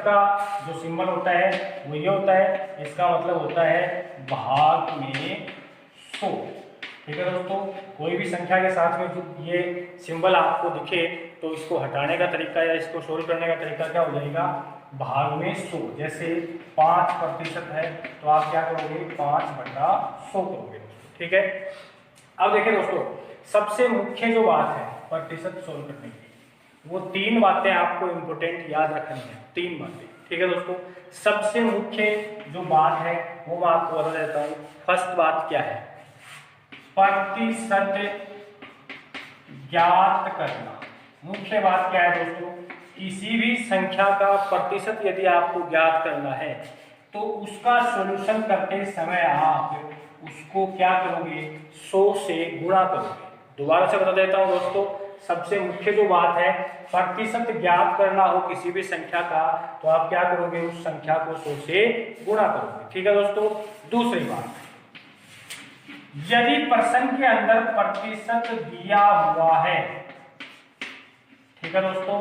का जो सिंबल होता है वो ये होता है, इसका मतलब होता है भाग में 100। ठीक है दोस्तों, कोई भी संख्या के साथ में जो ये सिंबल आपको दिखे तो इसको हटाने का तरीका या इसको सोल्व करने का तरीका क्या हो जाएगा, भाग में 100। जैसे 5% है तो आप क्या करोगे, 5/100 करोगे। ठीक है, अब देखिए दोस्तों, सबसे मुख्य जो बात है प्रतिशत सोल्व करने की, वो 3 बातें आपको इंपोर्टेंट याद रखनी है, 3 बातें। ठीक है दोस्तों, सबसे मुख्य जो बात है वो मैं आपको बता देता हूँ। फर्स्ट बात क्या है, प्रतिशत ज्ञात करना। मुख्य बात क्या है दोस्तों, किसी भी संख्या का प्रतिशत यदि आपको ज्ञात करना है तो उसका सॉल्यूशन करते समय आप उसको क्या करोगे, 100 से गुणा करोगे। दोबारा से बता देता हूं दोस्तों, सबसे मुख्य जो बात है, प्रतिशत ज्ञात करना हो किसी भी संख्या का तो आप क्या करोगे, उस संख्या को 100 से गुणा करोगे। ठीक है दोस्तों, दूसरी बात, यदि प्रश्न के अंदर प्रतिशत दिया हुआ है, ठीक है दोस्तों,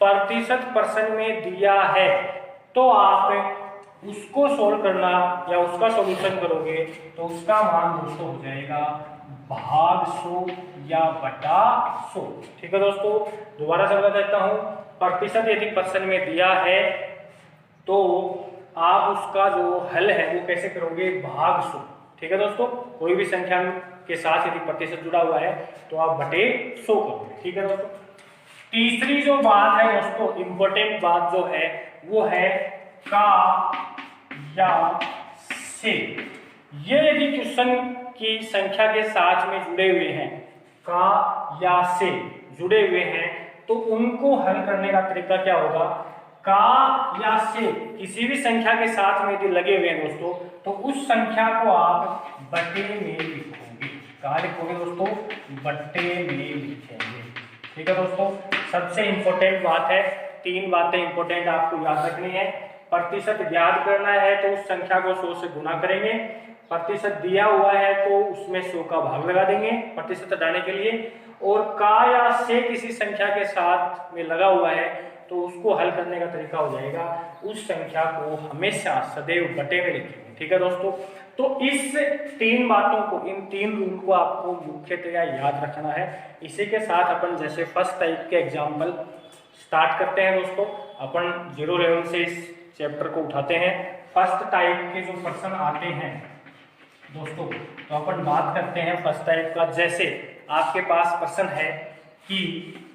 प्रतिशत प्रश्न में दिया है तो आप उसको सोल्व करना या उसका सॉल्यूशन करोगे तो उसका मान दोस्तों हो जाएगा भाग 100 या बटा 100। ठीक है दोस्तों, दोबारा से बता देता हूं, प्रतिशत यदि प्रश्न में दिया है तो आप उसका जो हल है वो कैसे करोगे, भाग 100। ठीक है दोस्तों, कोई भी संख्या के साथ यदि प्रतिशत जुड़ा हुआ है तो आप बटे 100 करोगे। ठीक है दोस्तों, तीसरी जो बात है दोस्तों, इंपॉर्टेंट बात जो है वो है का या से। ये यदि क्वेश्चन की संख्या के साथ में जुड़े हुए हैं, का या से जुड़े हुए हैं, तो उनको हल करने का तरीका क्या होगा, का या से किसी भी संख्या के साथ में यदि लगे हुए हैं दोस्तों तो उस संख्या को आप बटे में लिखोगे। कहा लिखोगे दोस्तों, बटे में लिखेंगे। ठीक है दोस्तों, सबसे इंपॉर्टेंट बात है, 3 बातें इंपॉर्टेंट आपको याद रखनी है। प्रतिशत ज्ञात करना है तो उस संख्या को 100 से गुणा करेंगे, प्रतिशत दिया हुआ है तो उसमें 100 का भाग लगा देंगे प्रतिशत हटाने के लिए, और का या से किसी संख्या के साथ में लगा हुआ है तो उसको हल करने का तरीका हो जाएगा, उस संख्या को हमेशा सदैव बटे में लिखेंगे। ठीक है दोस्तों, तो इस 3 बातों को, इन 3 रूल को आपको मुख्यतया याद रखना है। इसी के साथ अपन जैसे फर्स्ट टाइप के एग्जाम्पल स्टार्ट करते हैं दोस्तों। अपन 0 लेवल से इस चैप्टर को उठाते हैं। फर्स्ट टाइप के जो प्रश्न आते हैं दोस्तों, तो अपन बात करते हैं फर्स्ट टाइप का। जैसे आपके पास प्रश्न है कि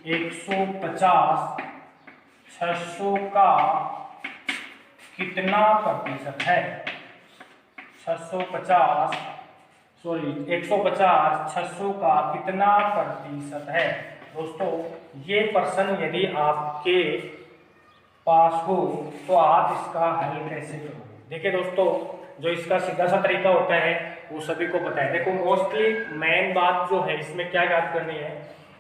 150 600 का कितना प्रतिशत है, 150 600 का कितना प्रतिशत है। दोस्तों, ये प्रश्न यदि आपके पास हो तो आप इसका हल कैसे करोगे। देखिए दोस्तों, जो इसका सीधा सा तरीका होता है वो सभी को पता है। देखो, मोस्टली मेन बात जो है इसमें क्या याद करनी है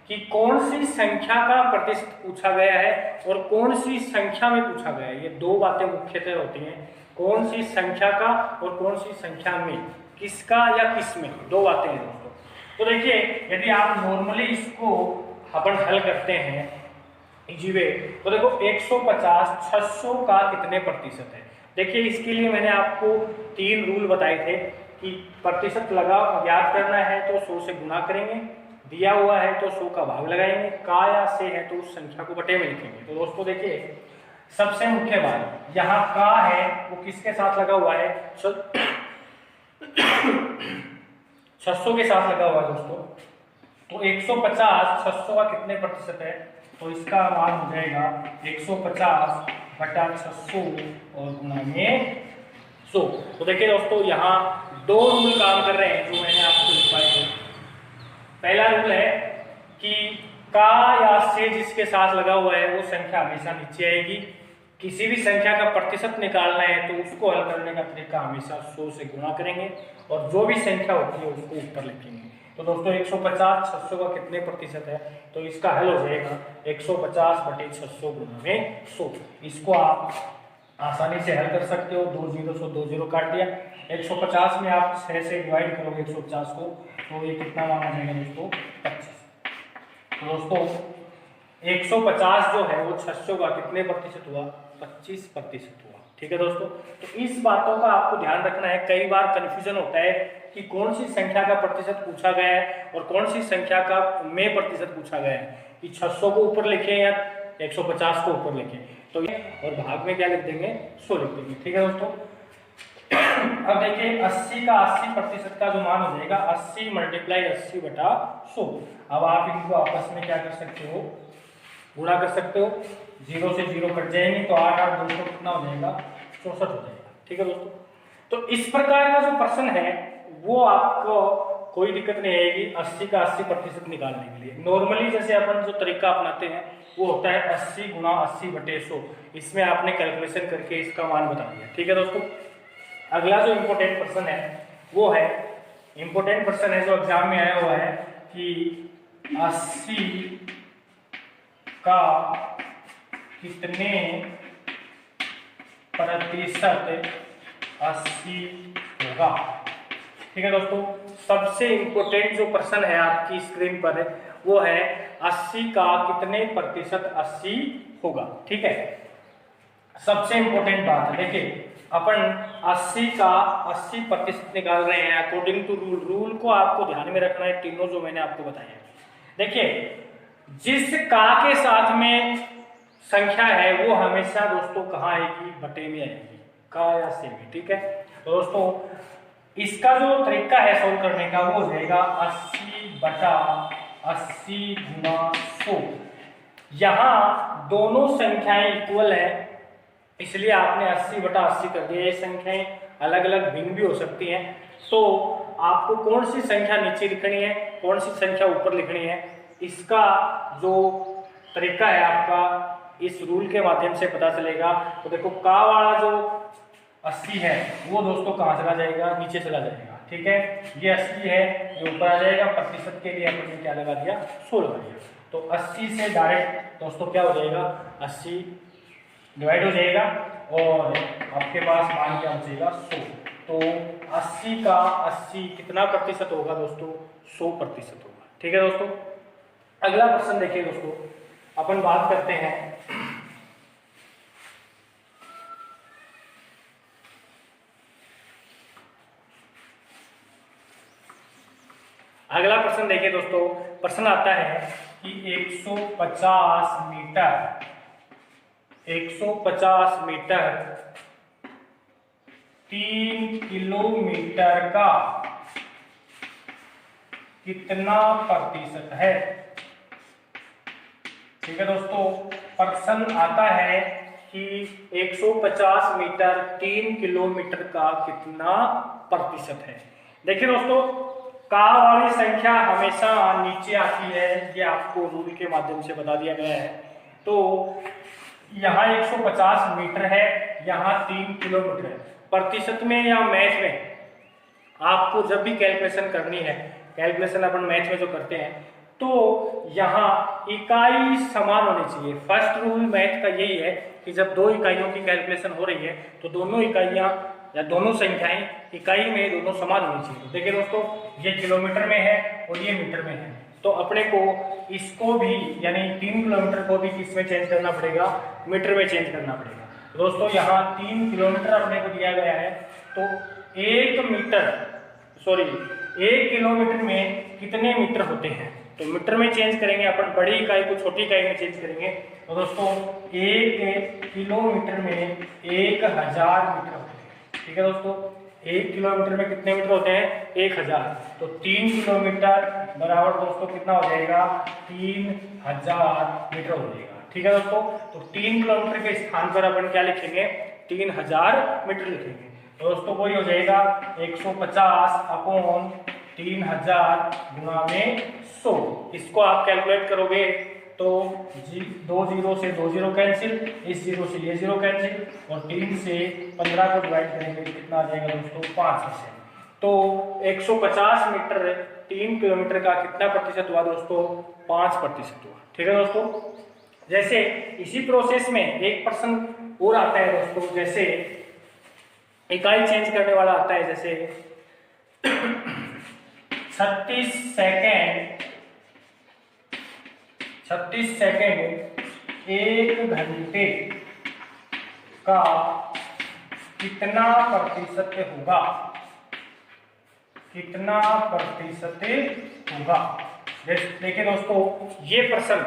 कि कौन सी संख्या का प्रतिशत पूछा गया है और कौन सी संख्या में पूछा गया है। ये 2 बातें मुख्यतः होती हैं, कौन सी संख्या का और कौन सी संख्या में, किसका या किस में, 2 बातें हैं दोस्तों। तो देखिए, यदि आप नॉर्मली इसको अपन हल करते हैं इजी वे, तो देखो 150 600 का कितने प्रतिशत है। देखिए, इसके लिए मैंने आपको 3 रूल बताए थे कि प्रतिशत लगा याद करना है तो 100 से गुणा करेंगे, दिया हुआ है तो 100 का भाग लगाएंगे, का या से है तो उस संख्या को बटे में लिखेंगे। तो दोस्तों देखिए, सबसे मुख्य बात, यहाँ का है वो किसके साथ लगा हुआ है, 600 के साथ लगा हुआ है दोस्तों। तो 150 600 का कितने प्रतिशत है, तो इसका मान हो जाएगा 150 बटा 600 और गुणा में 100। तो देखिए दोस्तों, यहाँ 2 रूल काम कर रहे हैं जो मैंने आपको बताए थे। पहला रूल है कि का या से जिसके साथ लगा हुआ है वो संख्या हमेशा नीचे आएगी। किसी भी संख्या का प्रतिशत निकालना है तो उसको हल करने का तरीका हमेशा 100 से गुणा करेंगे और जो भी संख्या होती है उसको ऊपर लिखेंगे। तो दोस्तों 150 600 का कितने प्रतिशत है, तो इसका हल हो जाएगा 150 बटे 600 गुणा में 100। इसको आप आसानी से हल कर सकते हो। 2 0 से 2 0 काट दिया। 150 में आप 6 से डिवाइड करोगे 150 को, तो ये कितना मान आ जाएगा दोस्तों, 25। तो दोस्तों 150 जो है वो 600 का कितने प्रतिशत हुआ, 25% हुआ। ठीक है दोस्तों, तो इस बातों का आपको ध्यान रखना है। कई बार कंफ्यूजन होता है कि कौन सी संख्या का प्रतिशत पूछा गया है और कौन सी संख्या का में प्रतिशत पूछा गया है, कि 600 को ऊपर लिखें या 150 को ऊपर लिखें। तो ये और भाग में क्या लिख देंगे, 100 लिख देंगे। ठीक है दोस्तों, अब देखिए 80 का 80% का जो मान हो जाएगा 80 × 80/100। अब आप इनको आपस में क्या कर सकते हो, गुणा कर सकते हो, 0 से 0 कट जाएंगे तो 8 8 200 कितना हो जाएगा, 64 हो जाएगा। ठीक है दोस्तों, तो इस प्रकार का जो प्रश्न है वो आपको कोई दिक्कत नहीं आएगी 80 का 80% निकालने के लिए। नॉर्मली जैसे अपन जो तरीका अपनाते हैं वो होता है 80 × 80/100। इसमें आपने कैलकुलेशन करके इसका मान बता दिया। ठीक है दोस्तों, अगला जो इम्पोर्टेंट प्रश्न है वो है, इम्पोर्टेंट प्रश्न है जो एग्जाम में आया हुआ है कि 80 का कितने प्रतिशत 80 होगा। ठीक है दोस्तों, सबसे इम्पोर्टेंट जो प्रश्न है आपकी स्क्रीन पर है वो है 80 का कितने प्रतिशत 80 होगा। ठीक है, सबसे इम्पोर्टेंट बात है, देखिए अपन 80 का 80% निकाल रहे हैं अकॉर्डिंग टू रूल। रूल को आपको ध्यान में रखना है, तीनों जो मैंने आपको बताया। देखिए जिस का के साथ में संख्या है वो हमेशा दोस्तों कहाँ आएगी, बटे में आएगी, का या से में। ठीक है, तो दोस्तों इसका जो तरीका है सोल्व करने का वो हो जाएगा 80/80 × 100। यहाँ दोनों संख्याएं इक्वल है इसलिए आपने 80/80 कर दिया। ये संख्याएं अलग अलग भिन्न भी हो सकती हैं, तो आपको कौन सी संख्या नीचे लिखनी है, कौन सी संख्या ऊपर लिखनी है, इसका जो तरीका है आपका इस रूल के माध्यम से पता चलेगा। तो देखो का वाला जो 80 है वो दोस्तों कहाँ चला जाएगा, नीचे चला जाएगा। ठीक है, ये 80 है, ये ऊपर आ जाएगा। प्रतिशत के लिए हमने क्या लगा दिया, 100 लगा दिया। तो 80 से डायरेक्ट दोस्तों क्या हो जाएगा, 80 डिवाइड हो जाएगा और आपके पास मान क्या बचेगा, 100। तो 80 का 80 कितना प्रतिशत होगा दोस्तों, 100% होगा। ठीक है दोस्तों, अगला प्रश्न देखिए दोस्तों, अपन बात करते हैं अगला प्रश्न देखिए दोस्तों, प्रश्न आता है कि 150 मीटर 3 किलोमीटर का कितना प्रतिशत है। ठीक है दोस्तों, प्रश्न आता है कि 150 मीटर 3 किलोमीटर का कितना प्रतिशत है। देखिए दोस्तों, का वाली संख्या हमेशा नीचे आती है, ये आपको रूल के माध्यम से बता दिया गया है। तो यहाँ 150 मीटर है, यहाँ 3 किलोमीटर है। प्रतिशत में या मैथ में आपको जब भी कैलकुलेशन करनी है, कैलकुलेशन अपन मैथ में जो करते हैं, तो यहाँ इकाई समान होनी चाहिए। फर्स्ट रूल मैथ का यही है कि जब दो इकाइयों की कैलकुलेशन हो रही है तो दोनों इकाइयाँ या दोनों संख्याएं इकाई में दोनों समान होनी चाहिए। देखिए दोस्तों, ये किलोमीटर में है और ये मीटर में है, तो अपने को इसको भी यानी 3 किलोमीटर को भी किस में चेंज करना पड़ेगा, मीटर में चेंज करना पड़ेगा। तो दोस्तों यहाँ 3 किलोमीटर अपने को दिया गया है, तो 1 किलोमीटर में कितने मीटर होते हैं, तो मीटर में चेंज करेंगे अपन, बड़ी इकाई को छोटी इकाई में चेंज करेंगे। तो दोस्तों 1 किलोमीटर में 1000 मीटर होते हैं। ठीक है दोस्तों, 1 किलोमीटर में कितने मीटर होते हैं, 1000। तो 3 किलोमीटर बराबर दोस्तों कितना हो जाएगा, 3000 मीटर हो जाएगा। ठीक है दोस्तों, तो 3 किलोमीटर के स्थान पर अपन क्या लिखेंगे, 3000 मीटर लिखेंगे। तो दोस्तों वही हो जाएगा 150/3000 गुणा में 100। इसको आप कैलकुलेट करोगे तो 2 0 से 2 0 कैंसिल, इस 0 से ये 0 कैंसिल, और 3 से 15 को डिवाइड करेंगे कितना आ जाएगा दोस्तों, 5%। तो 150 मीटर 3 किलोमीटर का कितना प्रतिशत हुआ दोस्तों, 5% हुआ। ठीक है दोस्तों, जैसे इसी प्रोसेस में एक प्रश्न और आता है दोस्तों, जैसे इकाई चेंज करने वाला आता है, जैसे 36 सेकेंड 36 सेकेंड 1 घंटे का कितना प्रतिशत होगा, कितना प्रतिशत होगा। देखिए दोस्तों, ये प्रश्न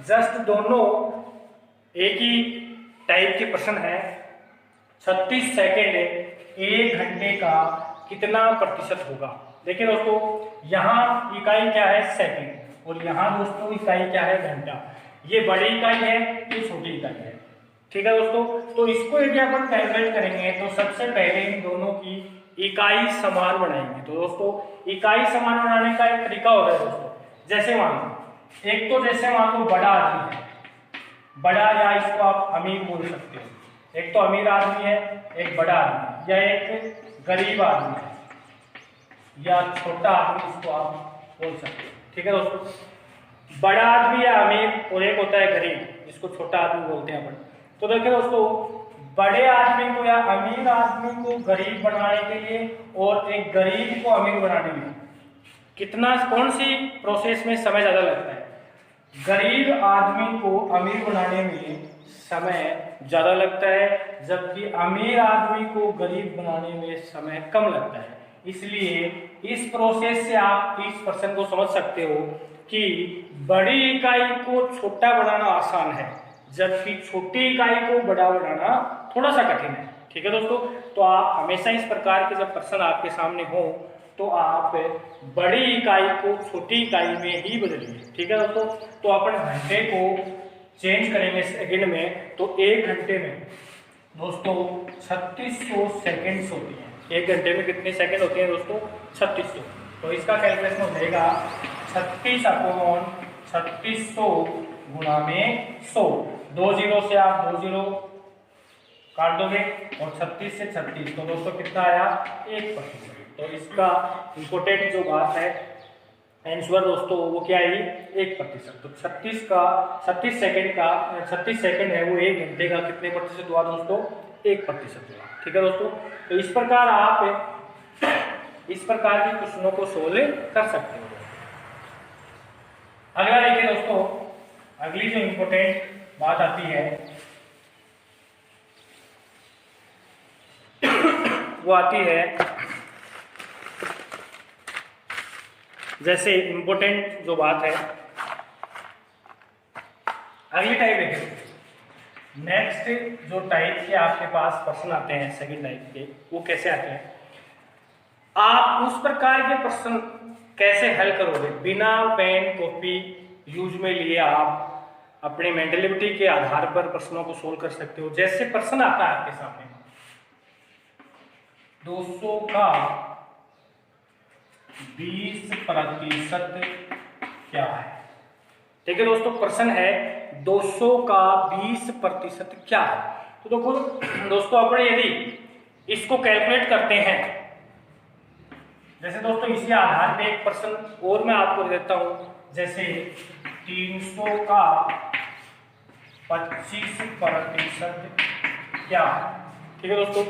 जस्ट दोनों एक ही टाइप के प्रश्न है। 36 सेकेंड 1 घंटे का कितना प्रतिशत होगा। देखिए दोस्तों, यहाँ इकाई क्या है, सेकंड, और यहाँ दोस्तों इकाई क्या है, घंटा। ये बड़ी इकाई है, ये छोटी इकाई है। ठीक है दोस्तों, तो इसको यदि अपन कैलकुलेट करेंगे तो सबसे पहले इन दोनों की इकाई समान बनाएंगे। तो दोस्तों इकाई समान बनाने का एक तरीका होता है दोस्तों, जैसे मान लो एक तो जैसे मान लो बड़ा आदमी है, बड़ा या इसको आप अमीर बोल सकते हो। एक तो अमीर आदमी है, एक बड़ा आदमी, या एक गरीब आदमी है, या छोटा आदमी इसको आप बोल सकते हो। ठीक है दोस्तों, बड़ा आदमी या अमीर और एक होता है गरीब, जिसको छोटा आदमी बोलते हैं अपन। तो देखिए दोस्तों, बड़े आदमी को या अमीर आदमी को गरीब बनाने के लिए और एक गरीब को अमीर बनाने में कितना, कौन सी प्रोसेस में समय ज़्यादा लगता है। गरीब आदमी को अमीर बनाने में समय ज़्यादा लगता है, जबकि अमीर आदमी को गरीब बनाने में समय कम लगता है। इसलिए इस प्रोसेस से आप इस प्रश्न को समझ सकते हो कि बड़ी इकाई को छोटा बनाना आसान है, जबकि छोटी इकाई को बड़ा बनाना थोड़ा सा कठिन है। ठीक है दोस्तों, तो आप हमेशा इस प्रकार के जब प्रश्न आपके सामने हो तो आप बड़ी इकाई को छोटी इकाई में ही बदलिए। ठीक है दोस्तों, तो अपन घंटे को चेंज करेंगे सेकंड में, तो 1 घंटे में दोस्तों 3600 सेकेंड्स होती हैं। 1 घंटे में कितने सेकंड होते हैं दोस्तों, 3600। तो इसका कैलकुलेशन हो जाएगा 36/3600 गुणा में 100। 2 जीरो से आप 2 जीरो काट दोगे और 36 से 36, तो दोस्तों कितना आया, 1%। तो इसका इम्पोर्टेंट जो बात है, आंसर दोस्तों वो क्या है, 1%। तो 36 सेकंड है वो 1 घंटे का कितने प्रतिशत हुआ दोस्तों, 1% हुआ। ठीक है दोस्तों, तो इस प्रकार आप इस प्रकार के क्वेश्चनों को सोल्व कर सकते हो। अगला देखिए दोस्तों, अगली जो इम्पोर्टेंट बात आती है वो आती है, जैसे इम्पोर्टेंट जो बात है अगली टाइप देखिए। नेक्स्ट जो टाइप के आपके पास प्रश्न आते हैं सेकंड टाइप के, वो कैसे आते हैं, आप उस प्रकार के प्रश्न कैसे हल करोगे। बिना पेन कॉपी यूज में लिए आप अपने मेंटलिटी के आधार पर प्रश्नों को सोल्व कर सकते हो। जैसे प्रश्न आता है आपके सामने, 200 का 20% क्या है। ठीक है दोस्तों, प्रश्न है 200 का 20% क्या है। तो देखो दोस्तों, अपने यदि इसको कैलकुलेट करते हैं, जैसे दोस्तों इसी आधार पे एक प्रश्न और मैं आपको देता हूं, जैसे 300 का 25% क्या है। ठीक है दोस्तों,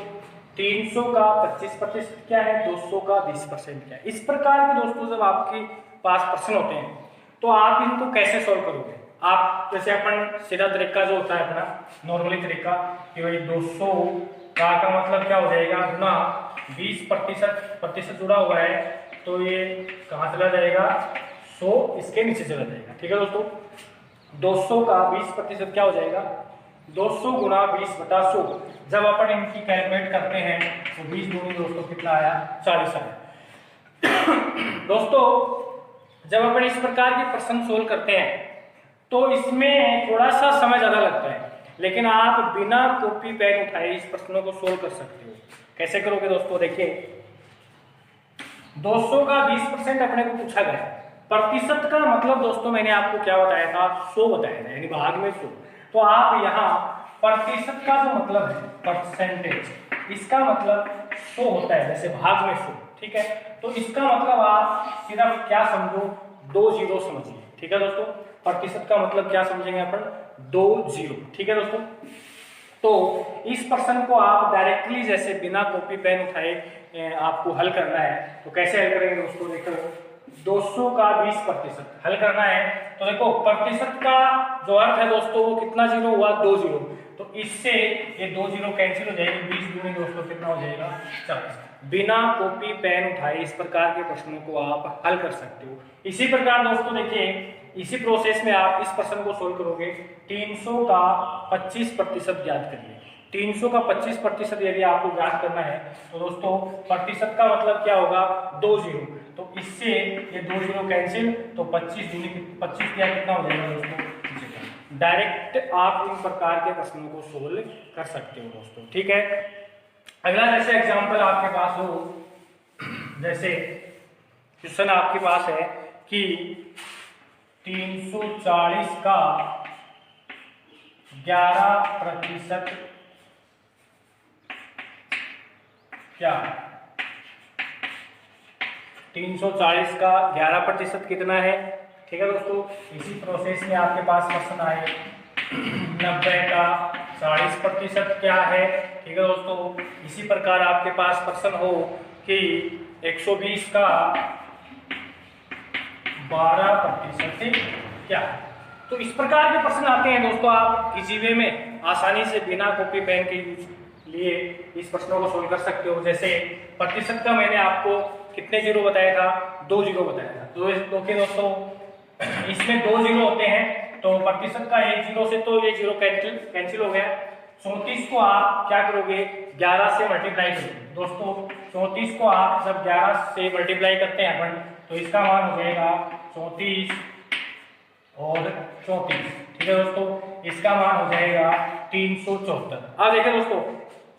300 का 25% क्या है, 200 का 20% क्या है। इस प्रकार के दोस्तों जब आपके पास प्रश्न होते हैं तो आप इनको कैसे सॉल्व करोगे। आप जैसे अपन सीधा तरीका जो होता है अपना नॉर्मली तरीका कि भाई 200 का मतलब क्या हो जाएगा, गुना 20% जुड़ा हुआ है, तो ये कहाँ चला जाएगा, 100 इसके नीचे चला जाएगा। ठीक है दोस्तों, 200 का 20% क्या हो जाएगा, 200 गुना 20/100। जब अपन इनकी कैलकुलेट करते हैं तो 20 दूनी दोस्तों कितना आया, 40 आया। दोस्तों जब अपन इस प्रकार के प्रश्न सोल्व करते हैं तो इसमें थोड़ा सा समय ज़्यादा लगता है, लेकिन आप बिना कॉपी पेन उठाए इस प्रश्नों को सोल्व कर सकते हो। कैसे करोगे दोस्तों, देखिए 200 का 20% अपने को पूछा गया। प्रतिशत का मतलब दोस्तों मैंने आपको क्या बताया था, 100 बताया था, यानी भाग में 100। तो आप यहाँ प्रतिशत का जो मतलब है परसेंटेज, इसका मतलब 100 होता है, जैसे भाग में 100। ठीक है, तो इसका मतलब आप सिर्फ क्या समझो, 2 जीरो समझिए। ठीक है दोस्तों, प्रतिशत का मतलब क्या समझेंगे अपन, 2 जीरो। ठीक है दोस्तों, तो इस प्रश्न को आप डायरेक्टली जैसे बिना कॉपी पेन उठाए आपको हल करना है, तो कैसे हल करेंगे दोस्तों, देखो 200 का 20% हल करना है। तो देखो प्रतिशत का जो अर्थ है दोस्तों वो कितना जीरो हुआ, 2 जीरो। तो इससे ये 2 जीरो कैंसिल हो जाएगी, 20 दूनी दोस्तों कितना हो जाएगा, 40। बिना कॉपी पेन उठाए इस प्रकार के प्रश्नों को आप हल कर सकते हो। इसी प्रकार दोस्तों देखिए, इसी प्रोसेस में आप इस प्रश्न को सोल्व करोगे। 300 का 25% ज्ञात करिए। 300 का 25% यदि आपको ज्ञात करना है तो दोस्तों प्रतिशत का मतलब क्या होगा, 2 जीरो। तो इससे ये 2 जीरो कैंसिल, तो 25 दूनी 25 क्या कितना हो जाएगा दोस्तों, डायरेक्ट आप इन प्रकार के प्रश्नों को सोल्व कर सकते हो दोस्तों, ठीक है। अगला जैसे एग्जांपल आपके पास हो, जैसे क्वेश्चन आपके पास है कि 340 का 11% क्या, 340 का 11% कितना है, ठीक है दोस्तों। इसी प्रोसेस में आपके पास क्वेश्चन आए 90 का 40% क्या है, ठीक है दोस्तों। इसी प्रकार आपके पास प्रश्न हो कि 120 का 12% क्या। तो इस प्रकार के प्रश्न आते हैं दोस्तों, आप इजी वे में आसानी से बिना कॉपी पेन के यूज लिए इस प्रश्नों को सोल्व कर सकते हो। जैसे प्रतिशत का मैंने आपको कितने जीरो बताया था, 2 जीरो बताया था। तो ओके दोस्तों, इसमें 2 जीरो होते हैं, तो प्रतिशत का 1 जीरो से तो ये जीरो कैंसिल हो गया। 34 को आप क्या करोगे, 11 से मल्टीप्लाई करोगे दोस्तों। 34 को आप जब 11 से मल्टीप्लाई करते हैं अपन, तो इसका मान हो जाएगा 34 और 34, ठीक है दोस्तों। इसका मान हो जाएगा 374। अब देखिए दोस्तों,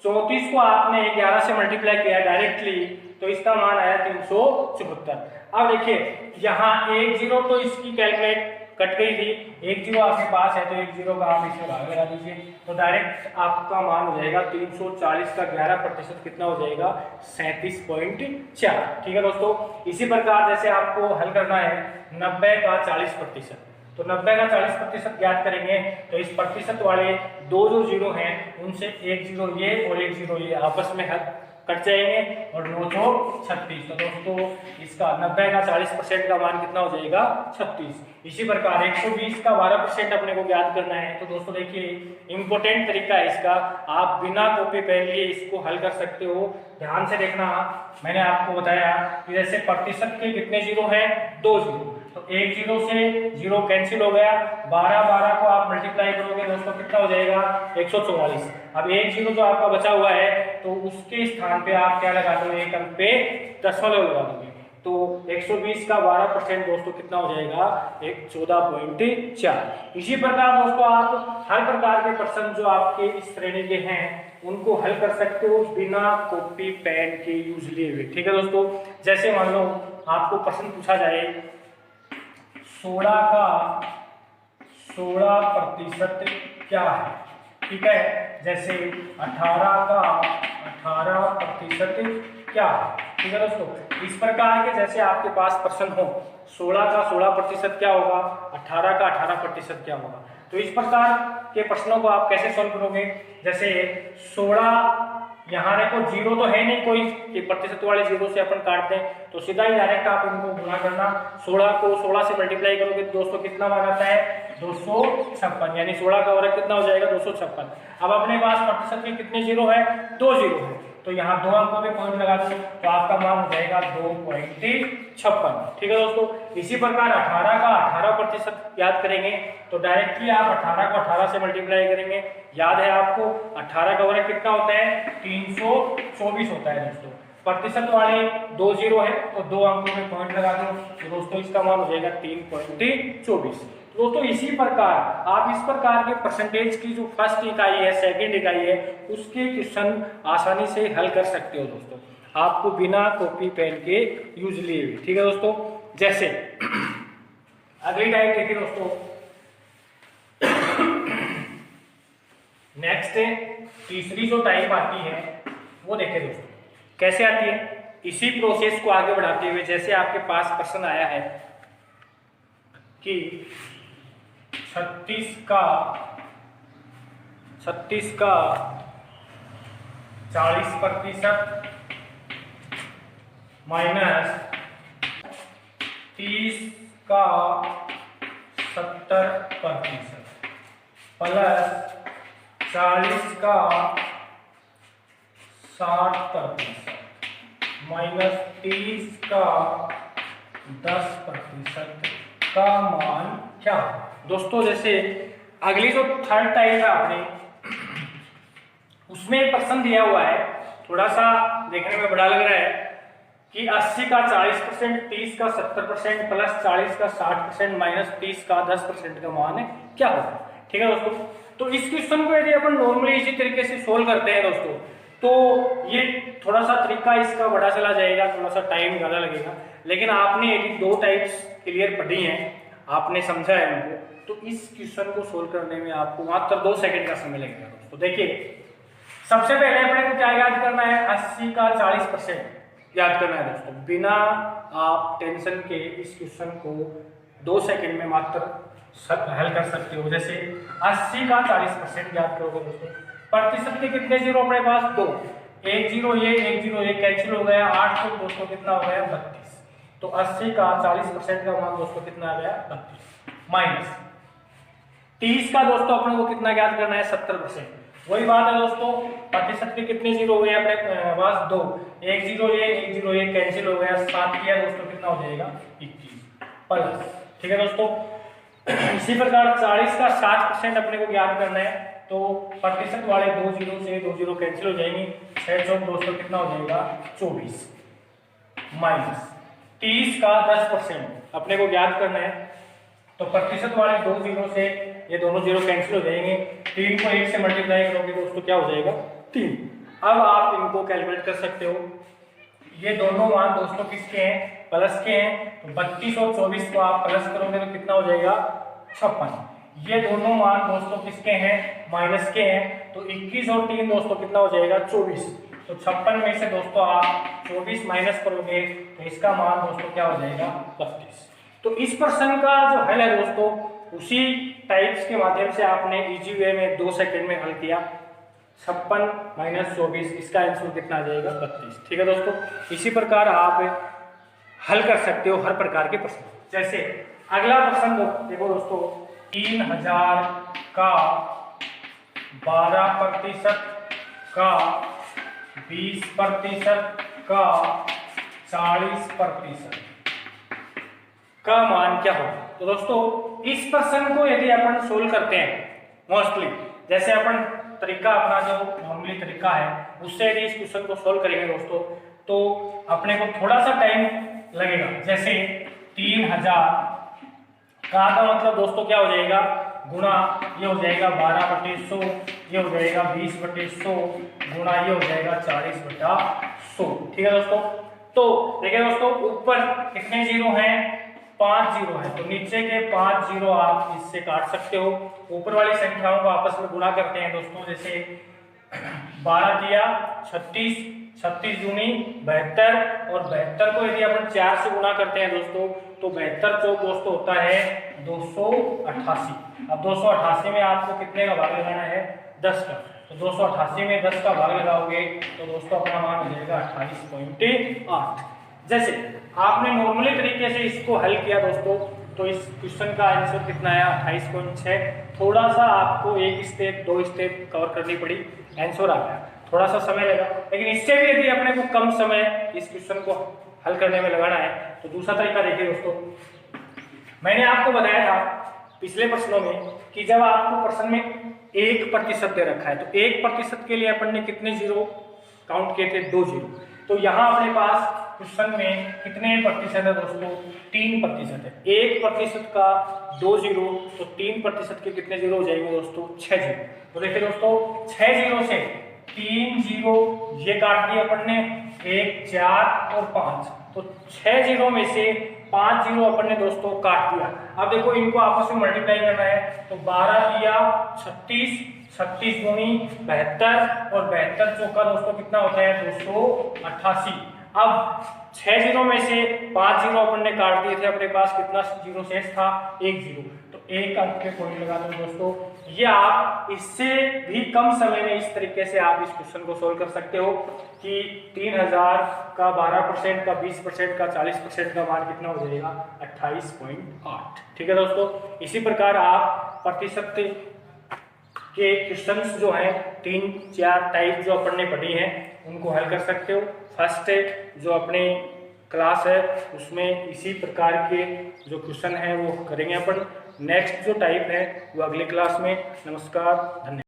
34 को आपने 11 से मल्टीप्लाई किया डायरेक्टली, तो इसका मान आया 374। अब देखिए यहाँ 1 जीरो तो इसकी कैलकुलेट कट गई थी, 1 जीरो आपके पास है तो 1 जीरो का आप इसमें भाग लगा दीजिए, तो डायरेक्ट आपका मान हो जाएगा 340 का 11% कितना हो जाएगा, 37.4, ठीक है दोस्तों। इसी प्रकार जैसे आपको हल करना है 90 का 40%, तो 90 का 40% ज्ञात करेंगे, तो इस प्रतिशत वाले 2 जो जीरो हैं उनसे 1 जीरो ये और 1 जीरो ये आपस में कट जाएंगे और 9 चौक 36। तो दोस्तों इसका 90 का 40% का मान कितना हो जाएगा, 36। इसी प्रकार 120 का 12% अपने को ज्ञात करना है। तो दोस्तों देखिए इंपॉर्टेंट तरीका है इसका, आप बिना कॉपी पेन लिए इसको हल कर सकते हो। ध्यान से देखना, मैंने आपको बताया कि जैसे प्रतिशत के कितने जीरो हैं, 2 जीरो, तो 1 जीरो से जीरो कैंसिल हो गया, 12 को आप मल्टीप्लाई करोगे दोस्तों कितना हो जाएगा, 144। अब 1 जीरो जो आपका बचा हुआ है तो उसके स्थान पे आप क्या लगा दोगे, एक अंक पे दशमलव लगा दोगे, तो 120 का 12% दोस्तों कितना हो जाएगा, 14.4। इसी प्रकार दोस्तों आप हर प्रकार के प्रश्न जो आपके इस श्रेणी के हैं उनको हल कर सकते हो बिना कॉपी पेन के यूज लिए हुए, ठीक है दोस्तों। जैसे मान लो आपको प्रश्न पूछा जाए 16 का 16% क्या है, ठीक है। जैसे 18 का 18% क्या है, ठीक है दोस्तों। इस प्रकार के जैसे आपके पास प्रश्न हो 16 का 16% क्या होगा, 18 का 18% क्या होगा, तो इस प्रकार के प्रश्नों को आप कैसे सॉल्व करोगे। जैसे 16 यहाँ देखो जीरो तो है नहीं कोई, कि प्रतिशत वाले जीरो से अपन काट दें, तो सीधा ही डायरेक्ट आप इनको गुणा करना। 16 को 16 से मल्टीप्लाई करोगे तो दोस्तों कितना मान आता है, 256, यानी 16 का वर्ग कितना हो जाएगा, 256। अब अपने पास प्रतिशत के कितने जीरो है, 2 जीरो है, तो यहाँ 2 अंकों पे पॉइंट लगा दो, तो आपका मान हो जाएगा 2.56, ठीक है दोस्तों। इसी प्रकार 18 का 18% याद करेंगे, तो डायरेक्टली आप 18 को 18 से मल्टीप्लाई करेंगे। याद है आपको 18 का वर्ग कितना होता है, 324 होता है दोस्तों। प्रतिशत वाले 2 जीरो है तो 2 अंकों में पॉइंट लगा दो, तो दोस्तों इसका मान हो जाएगा 3.24। दोस्तों इसी प्रकार आप इस प्रकार के परसेंटेज की जो फर्स्ट इकाई है, सेकंड इकाई है, उसके क्वेश्चन आसानी से हल कर सकते हो दोस्तोदोस्तों, आपको बिना कॉपी पेन के यूज लिए हुए, ठीक है दोस्तों। जैसे अगली टाइप देखिए दोस्तों, नेक्स्ट तीसरी जो टाइप आती है वो देखिए दोस्तों कैसे आती है। इसी प्रोसेस को आगे बढ़ाते हुए जैसे आपके पास प्रश्न आया है कि 36 का 40% माइनस 30 का 70% प्लस 40 का 60% माइनस 30 का 10% का मान क्या होगा। दोस्तों जैसे अगली जो थर्ड टाइप है आपने उसमें एक पर्सन दिया हुआ है, थोड़ा सा देखने में बड़ा लग रहा है कि 80 का 40%, 30 का 70% प्लस 40 का 60% माइनस 30 का 10% का मान है क्या होगा। ठीक है दोस्तों, तो इस क्वेश्चन को यदि अपन नॉर्मली इसी तरीके से सोल्व करते हैं दोस्तों, तो ये थोड़ा सा तरीका इसका बड़ा चला जाएगा, थोड़ा सा टाइम ज़्यादा लगेगा, लेकिन आपने यदि दो टाइप्स क्लियर पढ़ी हैं, आपने समझा है उनको, तो इस क्वेश्चन को सोल्व करने में आपको मात्र 2 सेकंड का समय लगेगा दोस्तों। देखिए सबसे पहले अपने को क्या याद करना है, 80 का 40% याद करना है दोस्तों। बिना आप टेंशन के इस क्वेश्चन को 2 सेकंड में मात्र हल कर सकते हो। जैसे 80 का 40% याद करोगे दोस्तों, प्रतिशत के कितने जीरो अपने पास, 2, 1 0 ये 1 0 ये कैंसिल हो गया, 8 को दोस्तों कितना हो गया 32। तो 80 का 40% का मान दोस्तों कितना आ गया 32, माइनस 30 का दोस्तों अपने को कितना याद करना है 70%। वही बात है दोस्तों, प्रतिशत के कितने जीरो हो गए अपने पास 2, 1 0 ये 1 0 ये कैंसिल हो गया, 7 किया दोस्तों कितना हो जाएगा 21 प्लस। ठीक है दोस्तों, इसी प्रकार 40 का 60% अपने को याद करना है, तो प्रतिशत वाले 2 0 से 2 0 कैंसिल हो जाएंगे, 6 चौक दोस्तों कितना हो जाएगा 24 माइनस 30 का 10% अपने को याद करना है, तो प्रतिशत वाले 2 0 से ये दोनों जीरो कैंसिल हो जाएंगे, 3 को 1 से मल्टीप्लाई करोगे दोस्तों क्या हो जाएगा 3। अब आप इनको कैलकुलेट कर सकते हो, ये दोनों मान दोस्तों किसके हैं प्लस के हैं, तो 32 और 24 को आप प्लस करोगे तो कितना हो जाएगा 56। ये दोनों मान दोस्तों किसके हैं माइनस के हैं, तो 21 और 3 दोस्तों कितना हो जाएगा 24। तो 56 में से दोस्तों आप 24 माइनस करोगे तो इसका मान दोस्तों क्या हो जाएगा 32। तो इस प्रश्न का जो हल है दोस्तों उसी टाइप्स के माध्यम से आपने इजी वे में 2 सेकंड में हल किया, 56 माइनस 24 इसका आंसर कितना आ जाएगा 32। ठीक है दोस्तों, इसी प्रकार आप हल कर सकते हो हर प्रकार के प्रश्न। जैसे अगला प्रश्न देखो दोस्तों, 3000 का 12% का 20% का 40% का मान क्या होगा। तो दोस्तों इस प्रश्न को यदि अपन सोल्व करते हैं मोस्टली, जैसे अपन तरीका अपना जो नॉर्मली तरीका है उससे यदि इस क्वेश्चन को सोल्व करेंगे दोस्तों, तो अपने को थोड़ा सा टाइम लगेगा। जैसे 3000 का मतलब दोस्तों क्या हो जाएगा गुणा, ये हो जाएगा 12/100, ये हो जाएगा 20/100 गुणा, ये हो जाएगा 40/100। ठीक है दोस्तों, तो देखिए दोस्तों ऊपर कितने जीरो हैं 5 जीरो है, तो नीचे के 5 जीरो आप इससे काट सकते हो। ऊपर वाली संख्याओं को आपस में गुणा करते हैं दोस्तों, जैसे 12 दिया 36, 36 दूनी 72, और 72 को यदि अपन 4 से गुणा करते हैं दोस्तों तो 72 चौक दोस्तों होता है 288। अब 288 में आपको कितने का भाग लगाना है 10 का, तो 288 में 10 का भाग लगाओगे तो दोस्तों अपना मान हो जाएगा 28.8। जैसे आपने नॉर्मली तरीके से इसको हल किया दोस्तों, तो इस क्वेश्चन का आंसर कितना है 28.6। थोड़ा सा आपको एक स्टेप 2 स्टेप कवर करनी पड़ी, आंसर आ गया, थोड़ा सा समय लगा, लेकिन इससे भी यदि अपने को कम समय इस क्वेश्चन को हल करने में लगाना है तो दूसरा तरीका देखिए दोस्तों। मैंने आपको बताया था पिछले प्रश्नों में कि जब आपको प्रश्न में 1% दे रखा है तो 1% के लिए अपन ने कितने जीरो काउंट किए थे 2 जीरो, तो यहाँ अपने पास क्वेश्चन में कितने प्रतिशत है दोस्तों 3% है। 1% का 2 जीरो, तो 3% के कितने जीरो हो जाएंगे दोस्तों 6 जीरो। तो देखिए दोस्तों 6 जीरो से 3 जीरो ये काट दिए अपन ने, 1 4 और 5, तो 6 जीरो में से 5 जीरो अपन ने दोस्तों काट दिया। अब देखो इनको आपस में मल्टीप्लाई करना है, तो 12 दिया 36, 36 दूनी 72 और 72 चौका दोस्तों कितना होता है 288। अब 6 जीरो में से 5 जीरो अपन ने काट दिए थे, अपने पास कितना जीरो शेष था 1 जीरो, तो 1 अंक पे पॉइंट लगा दो दोस्तों, ये आप इससे भी कम समय में इस तरीके से आप इस क्वेश्चन को सोल्व कर सकते हो कि 3000 का 12% का 20% का 40% का मान कितना हो जाएगा 28.8। ठीक है दोस्तों, इसी प्रकार आप प्रतिशत के क्वेश्चंस जो हैं 3-4 टाइप जो अपन ने पढ़ी हैं उनको हल कर सकते हो। फर्स्ट जो अपने क्लास है उसमें इसी प्रकार के जो क्वेश्चन हैं वो करेंगे अपन। नेक्स्ट जो टाइप है वो अगली क्लास में। नमस्कार, धन्यवाद।